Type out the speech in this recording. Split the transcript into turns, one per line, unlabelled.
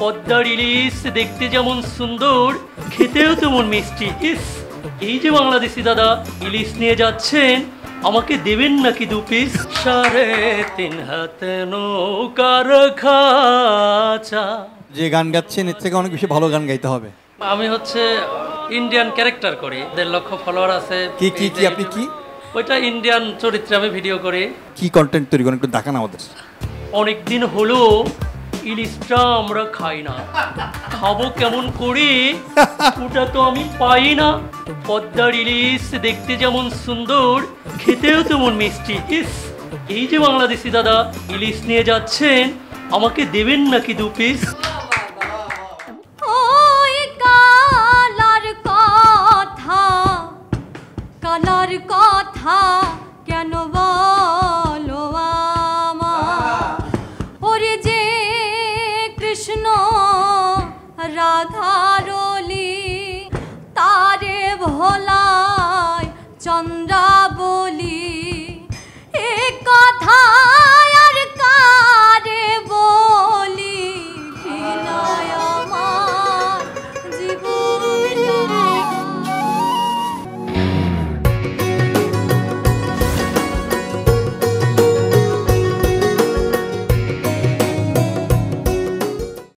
পদ্মার ইলিশ দেখতে যেমন সুন্দর, খেতেও তেমন মিষ্টি। ইস, এই যে বাংলাদেশি দাদা ইলিশ নিয়ে যাচ্ছেন, আমাকে দেবেন নাকি 2 পিস? 3.5 হাত নৌকার খাঁচা।
যে গান গাচ্ছেন এর থেকে অনেক বেশি ভালো গান গাইতে হবে।
আমি হচ্ছে ইন্ডিয়ান ক্যারেক্টার করি, 1.5 লক্ষ ফলোয়ার আছে।
কি আপনি কি?
ওইটা ইন্ডিয়ান চরিত্রে আমি ভিডিও করি।
কি কন্টেন্ট তৈরি করেন একটু দেখান আমাদের।
অনেকদিন হলো ইলিশটা আমরা খাই না, খাবো কেমন করে ওটা তো আমি পাই না। পদ্মার ইলিশ দেখতে যেমন সুন্দর, খেতেও তেমন মিষ্টি। ইস, এই যে বাংলাদেশি দাদা ইলিশ নিয়ে যাচ্ছেন, আমাকে দেবেন নাকি 2 পিস?
কালার কথা কেন বলো আমার, ওরে যে কৃষ্ণ রাধারলি তারে ভোলায় চন্দ্রা বলি, এ কথা